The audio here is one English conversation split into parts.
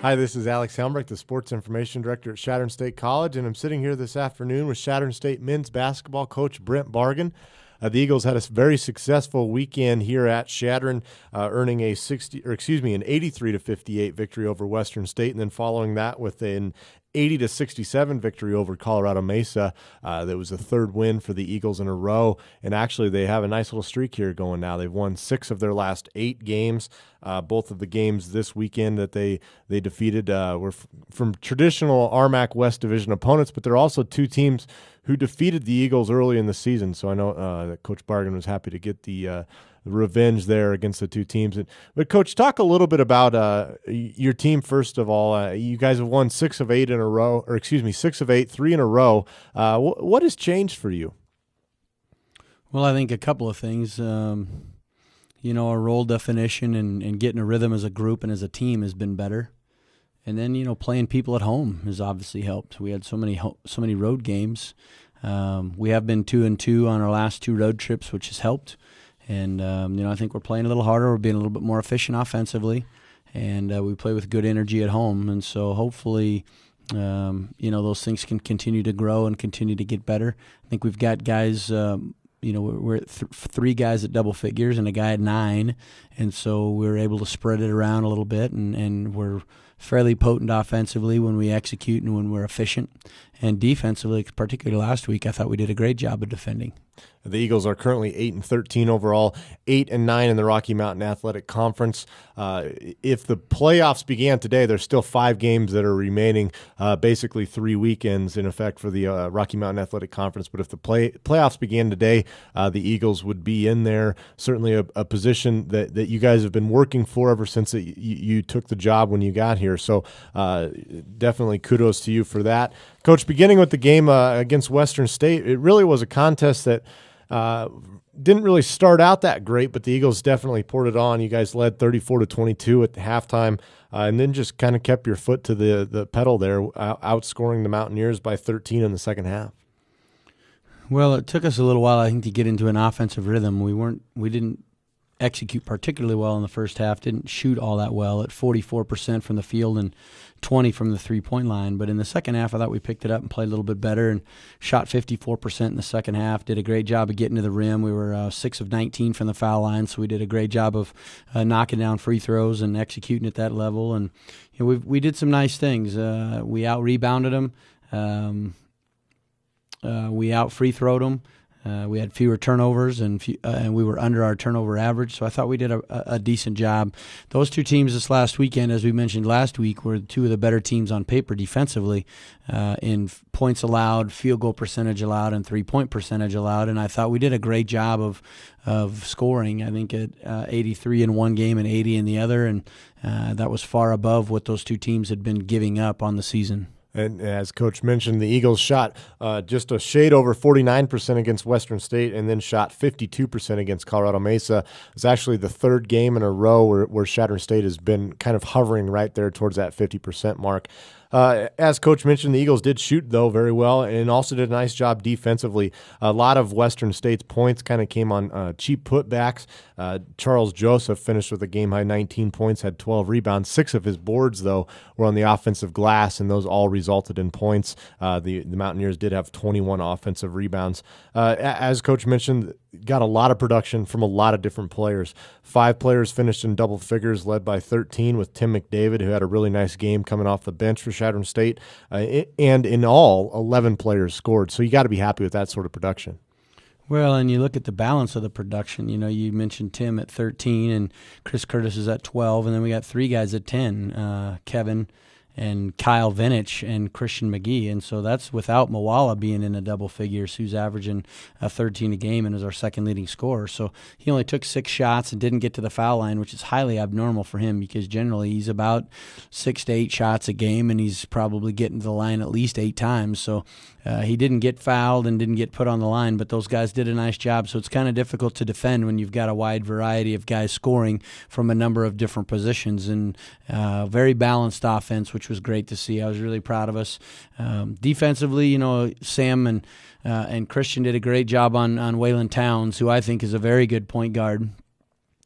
Hi, this is Alex Helmreich, the Sports Information Director at Shattern State College, and I'm sitting here this afternoon with Shattern State men's basketball coach Brent Bargan. The Eagles had a very successful weekend here at Shattern, earning an 83-58 victory over Western State, and then following that with an 80-67 victory over Colorado Mesa. That was the third win for the Eagles in a row, and actually they have a nice little streak here going now. They've won 6 of their last 8 games. Both of the games this weekend that they defeated were from traditional RMAC West Division opponents, but they're also two teams who defeated the Eagles early in the season. So I know that Coach Bargan was happy to get the revenge there against the two teams. But Coach, talk a little bit about your team first of all. You guys have won 6 of 8 in a row, or excuse me, 6 of 8, 3 in a row. What has changed for you? Well, I think a couple of things. Our role definition and getting a rhythm as a group and as a team has been better. And then, playing people at home has obviously helped. We had so many road games. We have been 2-2 on our last 2 road trips, which has helped. And, I think we're playing a little harder. We're being a little bit more efficient offensively. And we play with good energy at home. And so hopefully, those things can continue to grow and continue to get better. I think we've got guys, we're at 3 guys at double figures and a guy at 9. And so we're able to spread it around a little bit. And we're fairly potent offensively when we execute and when we're efficient. And defensively, particularly last week, I thought we did a great job of defending. The Eagles are currently 8-13 overall, 8-9 in the Rocky Mountain Athletic Conference. If the playoffs began today, there's still 5 games that are remaining, basically 3 weekends in effect for the Rocky Mountain Athletic Conference. But if the playoffs began today, the Eagles would be in there. Certainly a position that you guys have been working for ever since you took the job when you got here. So definitely kudos to you for that. Coach, beginning with the game against Western State, it really was a contest that didn't really start out that great, but the Eagles definitely poured it on. You guys led 34-22 at the halftime, and then just kind of kept your foot to the pedal there, outscoring the Mountaineers by 13 in the second half. Well, it took us a little while, I think, to get into an offensive rhythm. We didn't execute particularly well in the first half, didn't shoot all that well at 44% from the field and 20 from the three-point line. But in the second half, I thought we picked it up and played a little bit better and shot 54% in the second half, did a great job of getting to the rim. We were 6 of 19 from the foul line, so we did a great job of knocking down free throws and executing at that level. And we did some nice things. We out-rebounded them. We out-free-throwed them. We had fewer turnovers, and we were under our turnover average, so I thought we did a decent job. Those 2 teams this last weekend, as we mentioned last week, were 2 of the better teams on paper defensively in points allowed, field goal percentage allowed, and three-point percentage allowed, and I thought we did a great job of scoring. I think at 83 in one game and 80 in the other, and that was far above what those 2 teams had been giving up on the season. And as Coach mentioned, the Eagles shot just a shade over 49% against Western State and then shot 52% against Colorado Mesa. It's actually the 3rd game in a row where Shattern State has been kind of hovering right there towards that 50% mark. As Coach mentioned, the Eagles did shoot, though, very well and also did a nice job defensively. A lot of Western State's points kind of came on cheap putbacks. Charles Joseph finished with a game-high 19 points, had 12 rebounds. 6 of his boards, though, were on the offensive glass, and those all resulted in points. The Mountaineers did have 21 offensive rebounds. As Coach mentioned, got a lot of production from a lot of different players. 5 players finished in double figures, led by 13 with Tim McDavid, who had a really nice game coming off the bench for Shattern State. And in all, 11 players scored. So you got to be happy with that sort of production. Well, and you look at the balance of the production. You mentioned Tim at 13 and Chris Curtis is at 12, and then we got 3 guys at 10, Kevin and Kyle Vinich and Christian McGee. And so that's without Mawala being in a double figures, who's averaging 13 a game and is our second leading scorer. So he only took 6 shots and didn't get to the foul line, which is highly abnormal for him because generally he's about 6 to 8 shots a game and he's probably getting to the line at least 8 times. So he didn't get fouled and didn't get put on the line, but those guys did a nice job. So it's kind of difficult to defend when you've got a wide variety of guys scoring from a number of different positions, and very balanced offense, which was great to see. I was really proud of us. Defensively, Sam and Christian did a great job on Waylon Towns, who I think is a very good point guard.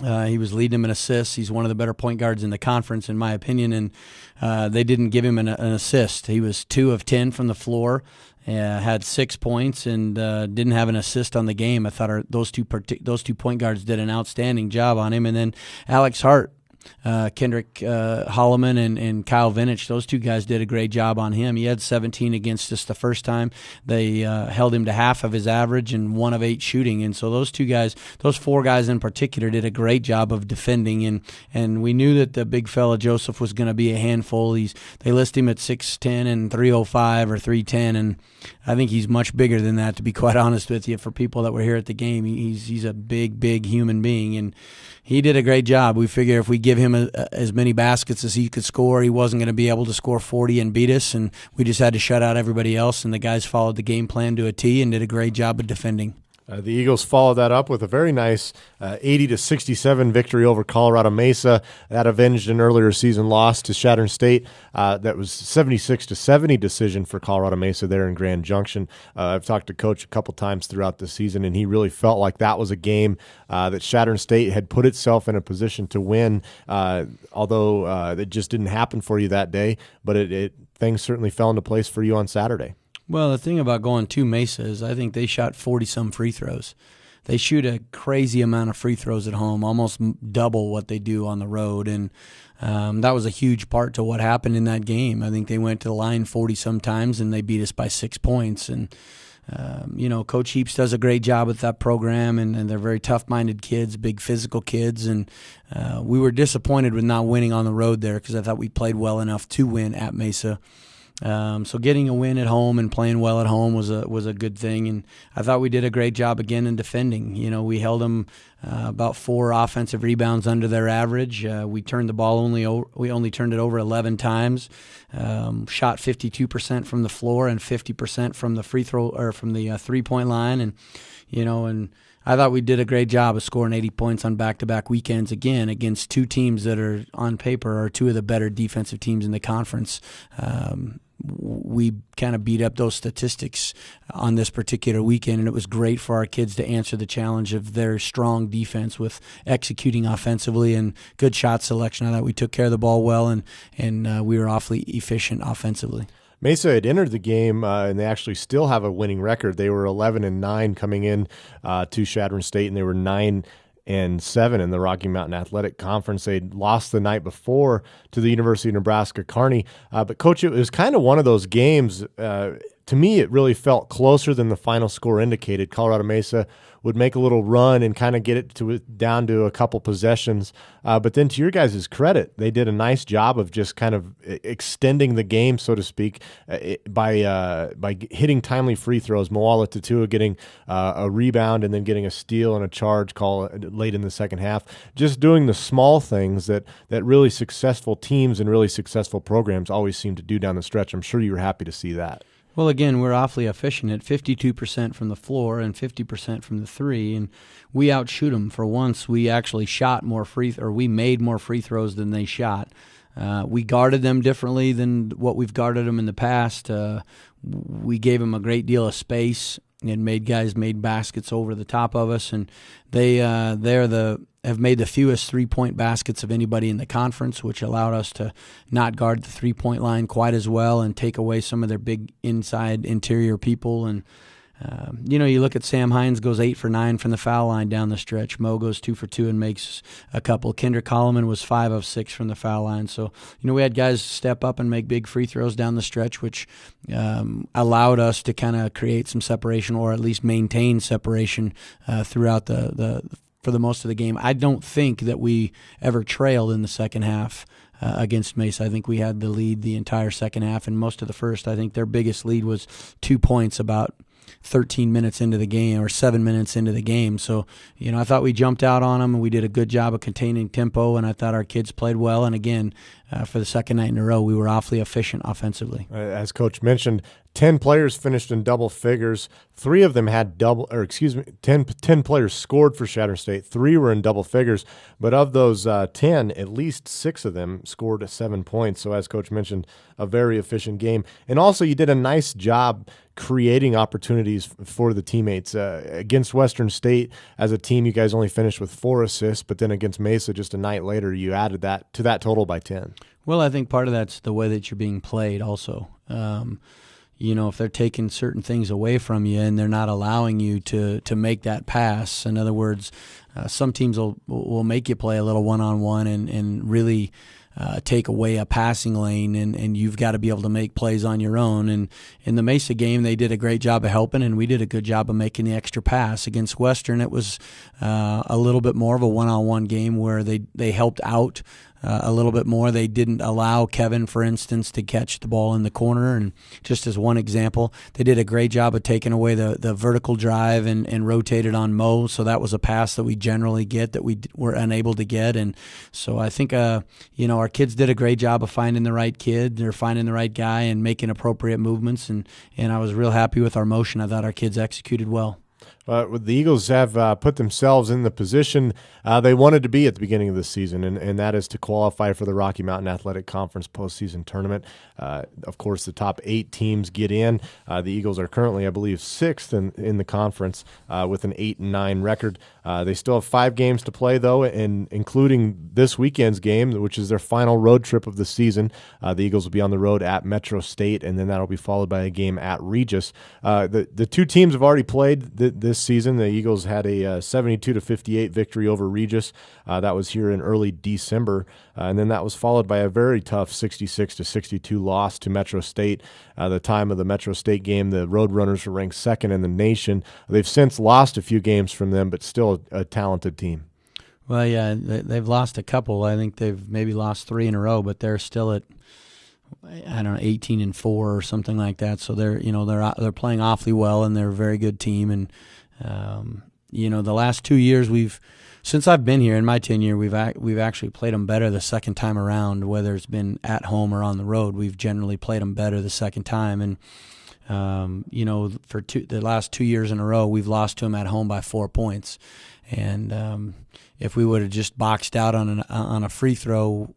He was leading them in assists. He's one of the better point guards in the conference, in my opinion, and they didn't give him an assist. He was 2 of 10 from the floor, had 6 points, and didn't have an assist on the game. I thought those two point guards did an outstanding job on him. And then Alex Hart, Kendrick Holloman and Kyle Vinich, those two guys did a great job on him. He had 17 against us the first time. They held him to half of his average and 1 of 8 shooting. And so those 4 guys in particular, did a great job of defending. And we knew that the big fella Joseph was going to be a handful. They list him at 6'10" and 305 or 310, and I think he's much bigger than that, to be quite honest with you. For people that were here at the game, he's a big human being, and he did a great job. We figure if we give him as many baskets as he could score, he wasn't going to be able to score 40 and beat us, and we just had to shut out everybody else, and the guys followed the game plan to a T and did a great job of defending. The Eagles followed that up with a very nice 80-67 victory over Colorado Mesa. That avenged an earlier season loss to Shattern State. That was 76-70 decision for Colorado Mesa there in Grand Junction. I've talked to Coach a couple times throughout the season, and he really felt like that was a game that Shattern State had put itself in a position to win, although it just didn't happen for you that day. But things certainly fell into place for you on Saturday. Well, the thing about going to Mesa is I think they shot 40-some free throws. They shoot a crazy amount of free throws at home, almost double what they do on the road, and that was a huge part to what happened in that game. I think they went to the line 40-some times, and they beat us by 6 points. And Coach Heaps does a great job with that program, and they're very tough-minded kids, big physical kids, and we were disappointed with not winning on the road there because I thought we played well enough to win at Mesa. So getting a win at home and playing well at home was a good thing, and I thought we did a great job again in defending. We held them about 4 offensive rebounds under their average. We turned the ball we only turned it over 11 times. Shot 52% from the floor and 50% from the free throw or from the 3-point line, and I thought we did a great job of scoring 80 points on back-to-back weekends again against 2 teams that are on paper are 2 of the better defensive teams in the conference. We kind of beat up those statistics on this particular weekend, and it was great for our kids to answer the challenge of their strong defense with executing offensively and good shot selection. I thought we took care of the ball well, and we were awfully efficient offensively. Mesa had entered the game, and they actually still have a winning record. They were 11-9 coming in to Shattern State, and they were 9-7 in the Rocky Mountain Athletic Conference. They'd lost the night before to the University of Nebraska Kearney. But, Coach, it was kind of one of those games. To me, it really felt closer than the final score indicated. Colorado Mesa would make a little run and kind of get it down to a couple possessions. But then to your guys' credit, they did a nice job of just kind of extending the game, so to speak, by hitting timely free throws. Moala Tatua getting a rebound and then getting a steal and a charge call late in the second half. Just doing the small things that really successful teams and really successful programs always seem to do down the stretch. I'm sure you were happy to see that. Well, again, we're awfully efficient at 52% from the floor and 50% from the 3, and we outshoot them. For once, we actually we made more free throws than they shot. We guarded them differently than what we've guarded them in the past. We gave them a great deal of space and made baskets over the top of us, and they have made the fewest 3-point baskets of anybody in the conference, which allowed us to not guard the 3-point line quite as well and take away some of their big inside interior people. And you look at Sam Hines goes 8 for 9 from the foul line down the stretch. Mo goes 2 for 2 and makes a couple. Kendrick Holloman was 5 of 6 from the foul line. So, we had guys step up and make big free throws down the stretch, which allowed us to kind of create some separation or at least maintain separation throughout for the most of the game. I don't think that we ever trailed in the second half against Mesa. I think we had the lead the entire second half and most of the first. I think their biggest lead was 2 points about 13 minutes into the game or 7 minutes into the game. So, I thought we jumped out on them and we did a good job of containing tempo, and I thought our kids played well. And again, for the second night in a row, we were awfully efficient offensively. As Coach mentioned, 10 players finished in double figures. 3 of them had 10 players scored for Shattern State. 3 were in double figures. But of those 10, at least 6 of them scored 7 points. So as Coach mentioned, a very efficient game. And also you did a nice job creating opportunities for the teammates. Against Western State, as a team, you guys only finished with 4 assists. But then against Mesa, just a night later, you added that to that total by 10. Well, I think part of that's the way that you're being played also. If they're taking certain things away from you and they're not allowing you to make that pass, in other words, some teams will make you play a little one-on-one and really take away a passing lane, and you've got to be able to make plays on your own. And in the Mesa game, they did a great job of helping, and we did a good job of making the extra pass. Against Western, it was a little bit more of a one-on-one game where they helped out a little bit more. They didn't allow Kevin, for instance, to catch the ball in the corner. And just as one example, they did a great job of taking away the vertical drive and rotated on Mo. So that was a pass that we generally get that we were unable to get. And so I think, our kids did a great job of finding the right kid or finding the right guy and making appropriate movements. And I was real happy with our motion. I thought our kids executed well. The Eagles have put themselves in the position they wanted to be at the beginning of the season, and that is to qualify for the Rocky Mountain Athletic Conference postseason tournament. Of course, the top 8 teams get in. The Eagles are currently, I believe, 6th in the conference with an 8-9 record. They still have 5 games to play, though, and including this weekend's game, which is their final road trip of the season. The Eagles will be on the road at Metro State, and then that'll be followed by a game at Regis. The 2 teams have already played this season. The Eagles had a 72-58 victory over Regis. That was here in early December, and then that was followed by a very tough 66-62 loss to Metro State. The time of the Metro State game, the Roadrunners were ranked 2nd in the nation. They've since lost a few games from them, but still a talented team. Well, yeah, they've lost a couple. I think they've maybe lost 3 in a row, but they're still at 18-4 or something like that. So they're playing awfully well, and they're a very good team. And the last 2 years since I've been here in my tenure, we've actually played them better the second time around, whether it's been at home or on the road. We've generally played them better the second time, and for the last 2 years in a row, we've lost to them at home by 4 points. And if we would have just boxed out on a free throw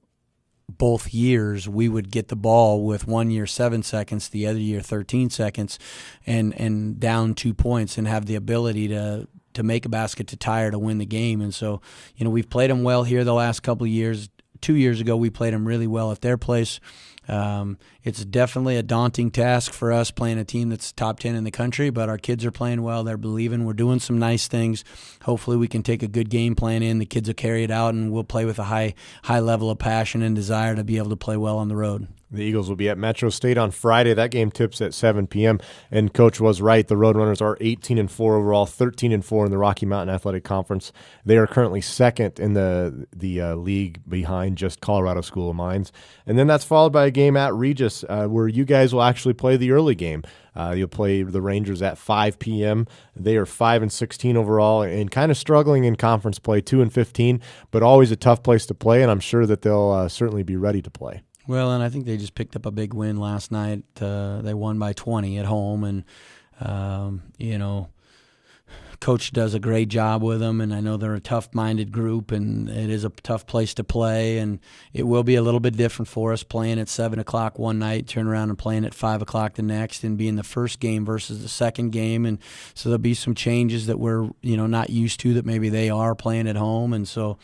both years, we would get the ball with 1 year 7 seconds, the other year 13 seconds, and down 2 points, and have the ability to make a basket to tie or to win the game. And so, we've played them well here the last couple of years. 2 years ago, we played them really well at their place. It's definitely a daunting task for us playing a team that's top 10 in the country, but our kids are playing well. They're believing. We're doing some nice things. Hopefully we can take a good game plan in. The kids will carry it out, and we'll play with a high level of passion and desire to be able to play well on the road. The Eagles will be at Metro State on Friday. That game tips at 7 p.m. And Coach was right. The Roadrunners are 18-4 overall, 13-4 in the Rocky Mountain Athletic Conference. They are currently 2nd in the league, behind just Colorado School of Mines. And then that's followed by a game at Regis, where you guys will actually play the early game. You'll play the Rangers at 5 p.m. They are 5-16 overall and kind of struggling in conference play, 2-15, but always a tough place to play, and I'm sure that they'll certainly be ready to play. Well, and I think they just picked up a big win last night. They won by 20 at home, and Coach does a great job with them, and I know they're a tough-minded group, and it is a tough place to play, and it will be a little bit different for us playing at 7 o'clock one night, turn around and playing at 5 o'clock the next, and being the first game versus the second game, and so there'll be some changes that we're not used to that maybe they are playing at home, and so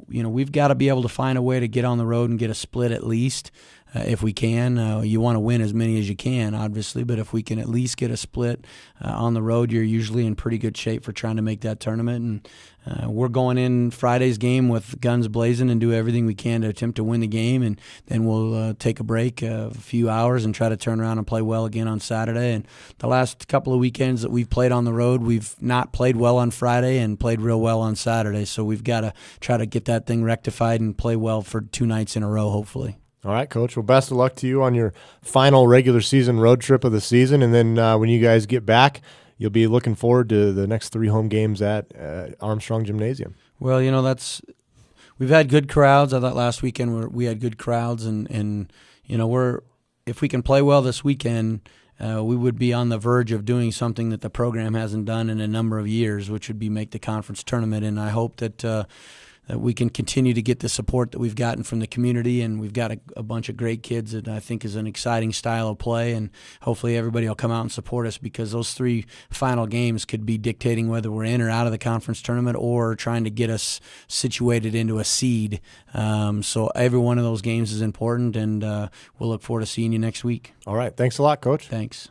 we've got to be able to find a way to get on the road and get a split at least if we can. You want to win as many as you can, obviously, but if we can at least get a split on the road, you're usually in pretty good shape for trying to make that tournament. And we're going in Friday's game with guns blazing and do everything we can to attempt to win the game, and then we'll take a break a few hours and try to turn around and play well again on Saturday. And the last couple of weekends that we've played on the road, we've not played well on Friday and played real well on Saturday, so we've got to try to get that thing rectified and play well for 2 nights in a row, hopefully. All right, Coach. Well, best of luck to you on your final regular season road trip of the season, and then when you guys get back, you'll be looking forward to the next 3 home games at Armstrong Gymnasium. Well, we've had good crowds. I thought last weekend we had good crowds, and we're if we can play well this weekend, we would be on the verge of doing something that the program hasn't done in a number of years, which would be make the conference tournament. And I hope that that we can continue to get the support that we've gotten from the community, and we've got a bunch of great kids that I think is an exciting style of play, and hopefully everybody will come out and support us, because those 3 final games could be dictating whether we're in or out of the conference tournament or trying to get us situated into a seed. So every one of those games is important, and we'll look forward to seeing you next week. All right. Thanks a lot, Coach. Thanks.